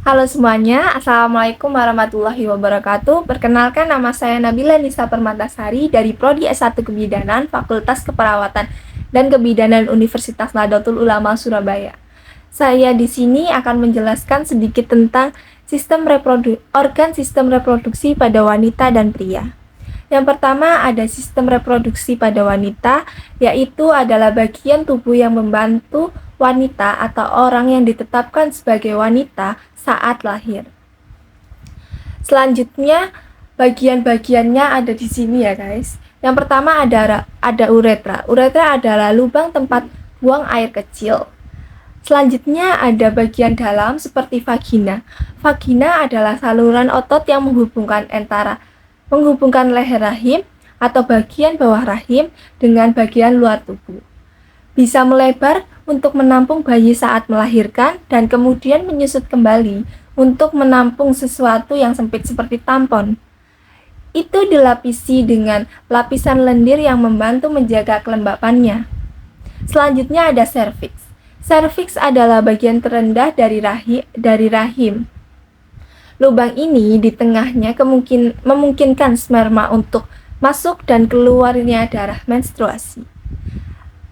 Halo semuanya, Assalamualaikum warahmatullahi wabarakatuh. Perkenalkan, nama saya Nabila Nisa Permatasari dari Prodi S1 Kebidanan, Fakultas Keperawatan dan Kebidanan Universitas Nahdlatul Ulama Surabaya. Saya di sini akan menjelaskan sedikit tentang organ sistem reproduksi pada wanita dan pria. Yang pertama ada sistem reproduksi pada wanita, yaitu adalah bagian tubuh yang membantu wanita atau orang yang ditetapkan sebagai wanita saat lahir. Selanjutnya, bagian-bagiannya ada di sini ya guys. Yang pertama ada uretra. Uretra adalah lubang tempat buang air kecil. Selanjutnya ada bagian dalam seperti vagina. Vagina adalah saluran otot yang menghubungkan leher rahim atau bagian bawah rahim dengan bagian luar tubuh. Bisa melebar untuk menampung bayi saat melahirkan dan kemudian menyusut kembali untuk menampung sesuatu yang sempit seperti tampon. Itu dilapisi dengan lapisan lendir yang membantu menjaga kelembapannya. Selanjutnya ada serviks. Serviks adalah bagian terendah dari rahim. Lubang ini di tengahnya memungkinkan sperma untuk masuk dan keluarnya darah menstruasi.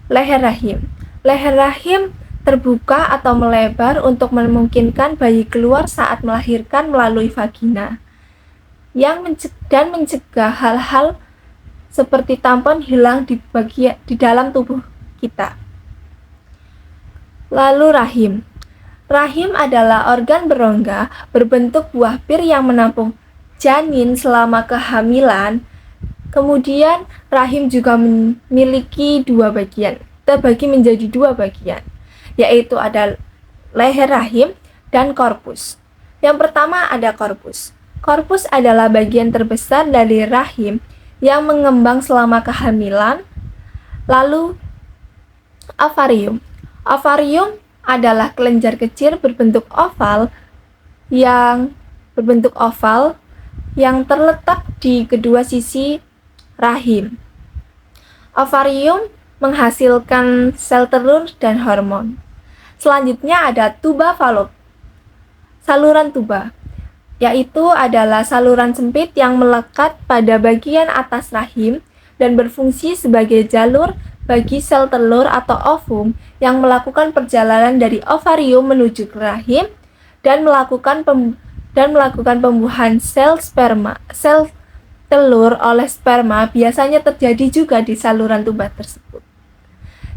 Leher rahim. Leher rahim terbuka atau melebar untuk memungkinkan bayi keluar saat melahirkan melalui vagina, dan mencegah hal-hal seperti tampon hilang di dalam tubuh kita. Lalu rahim. Rahim adalah organ berongga berbentuk buah pir yang menampung janin selama kehamilan. Kemudian rahim juga memiliki terbagi menjadi dua bagian, yaitu ada leher rahim dan korpus. Yang pertama ada korpus. Korpus adalah bagian terbesar dari rahim yang mengembang selama kehamilan. Lalu ovarium. Ovarium adalah kelenjar kecil berbentuk oval yang terletak di kedua sisi rahim. Ovarium menghasilkan sel telur dan hormon. Selanjutnya ada tuba falop. Saluran tuba, yaitu adalah saluran sempit yang melekat pada bagian atas rahim dan berfungsi sebagai jalur bagi sel telur atau ovum yang melakukan perjalanan dari ovarium menuju ke rahim dan melakukan pembuahan sel telur oleh sperma biasanya terjadi juga di saluran tuba tersebut.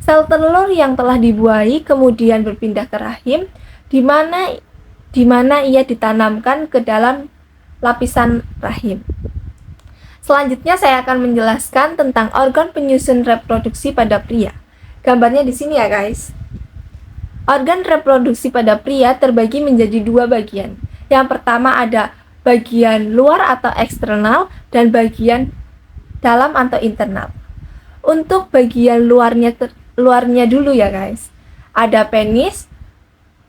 Sel telur yang telah dibuahi kemudian berpindah ke rahim di mana ia ditanamkan ke dalam lapisan rahim. Selanjutnya saya akan menjelaskan tentang organ penyusun reproduksi pada pria. Gambarnya di sini ya guys. Organ reproduksi pada pria terbagi menjadi dua bagian. Yang pertama ada bagian luar atau eksternal dan bagian dalam atau internal. Untuk bagian luarnya dulu ya guys. Ada penis,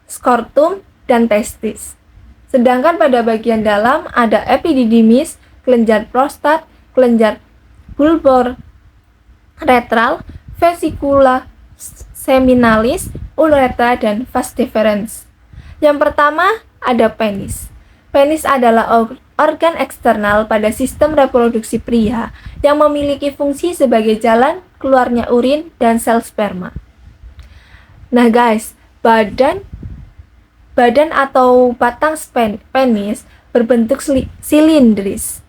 skortum, dan testis. Sedangkan pada bagian dalam ada epididymis, kelenjar prostat, kelenjar bulbor retral, vesicula seminalis, uretra, dan vas deferens. Yang pertama ada penis. Penis adalah organ eksternal pada sistem reproduksi pria yang memiliki fungsi sebagai jalan keluarnya urin dan sel sperma. Nah guys, badan atau batang penis berbentuk silindris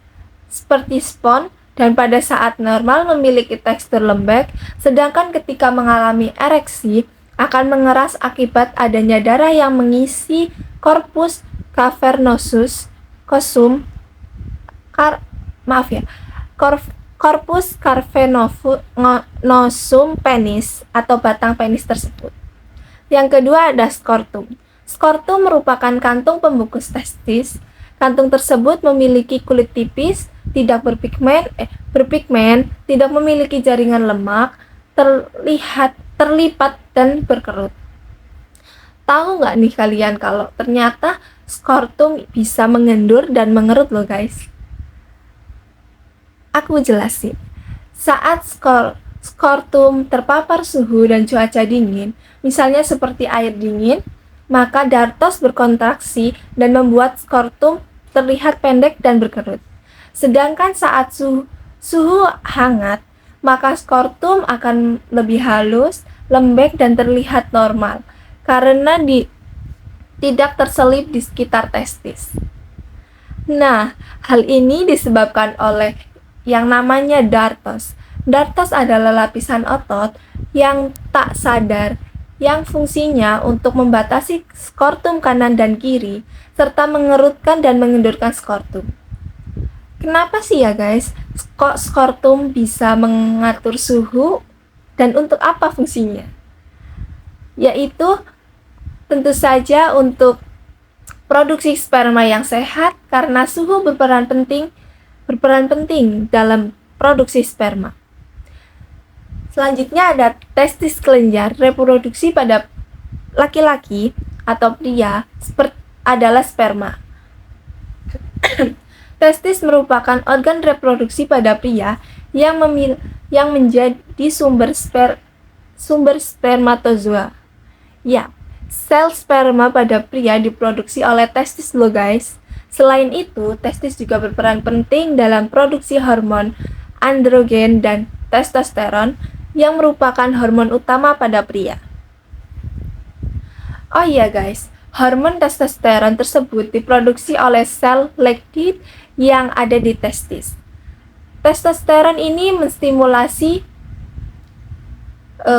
seperti spons dan pada saat normal memiliki tekstur lembek, sedangkan ketika mengalami ereksi akan mengeras akibat adanya darah yang mengisi corpus cavernosum penis atau batang penis tersebut. Yang kedua ada skortum. Skortum merupakan kantung pembungkus testis. Kantung tersebut memiliki kulit tipis, tidak berpigmen, tidak memiliki jaringan lemak, terlipat dan berkerut. Tahu nggak nih kalian kalau ternyata skortum bisa mengendur dan mengerut loh guys? Aku jelasin. Saat skortum terpapar suhu dan cuaca dingin, misalnya seperti air dingin, maka dartos berkontraksi dan membuat skortum terlihat pendek dan berkerut. Sedangkan saat suhu hangat, maka skortum akan lebih halus, lembek, dan terlihat normal karena tidak terselip di sekitar testis. Nah, hal ini disebabkan oleh yang namanya dartos. Dartos adalah lapisan otot yang tak sadar yang fungsinya untuk membatasi skortum kanan dan kiri, serta mengerutkan dan mengendurkan skortum. Kenapa sih ya guys, kok skortum bisa mengatur suhu dan untuk apa fungsinya? Yaitu tentu saja untuk produksi sperma yang sehat karena suhu berperan penting dalam produksi sperma. Selanjutnya ada testis kelenjar. Reproduksi pada laki-laki atau pria adalah sperma. Testis merupakan organ reproduksi pada pria yang menjadi sumber spermatozoa. Ya, sel sperma pada pria diproduksi oleh testis loh guys. Selain itu, testis juga berperan penting dalam produksi hormon androgen dan testosteron yang merupakan hormon utama pada pria. Oh iya guys, hormon testosteron tersebut diproduksi oleh sel Leydig yang ada di testis. Testosteron ini menstimulasi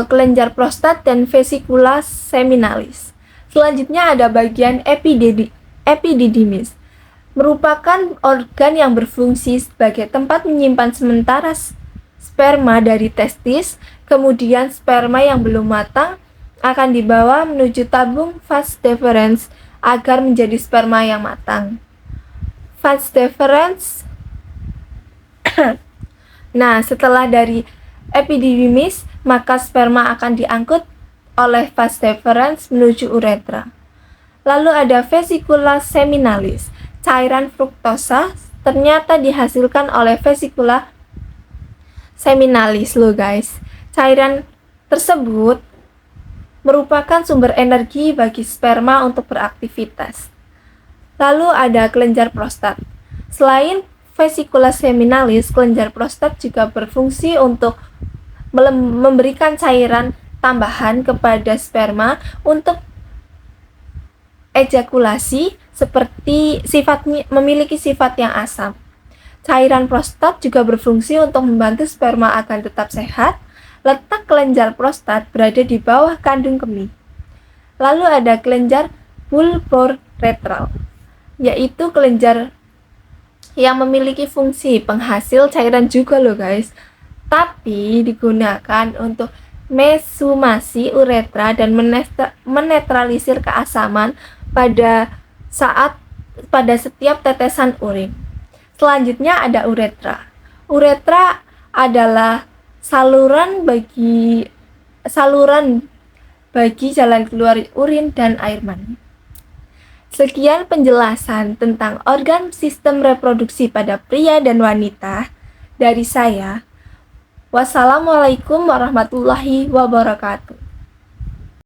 kelenjar prostat dan vesicula seminalis. Selanjutnya ada bagian epididymis, merupakan organ yang berfungsi sebagai tempat menyimpan sementara sperma dari testis. Kemudian sperma yang belum matang akan dibawa menuju tabung vas deferens agar menjadi sperma yang matang. Vas deferens. Nah, setelah dari epididymis, maka sperma akan diangkut oleh vas deferens menuju uretra. Lalu ada vesicula seminalis. Cairan fruktosa ternyata dihasilkan oleh vesicula seminalis loh guys. Cairan tersebut merupakan sumber energi bagi sperma untuk beraktivitas. Lalu ada kelenjar prostat. Selain vesicula seminalis, kelenjar prostat juga berfungsi untuk memberikan cairan tambahan kepada sperma untuk ejakulasi, seperti memiliki sifat yang asam. Cairan prostat juga berfungsi untuk membantu sperma akan tetap sehat. Letak kelenjar prostat berada di bawah kandung kemih. Lalu ada kelenjar pulporetral, yaitu kelenjar yang memiliki fungsi penghasil cairan juga loh guys, tapi digunakan untuk mesumasi uretra dan menetralisir keasaman pada setiap tetesan urin. Selanjutnya ada uretra. Uretra adalah saluran bagi jalan keluar urin dan air mani. Sekian penjelasan tentang organ sistem reproduksi pada pria dan wanita dari saya. Wassalamualaikum warahmatullahi wabarakatuh.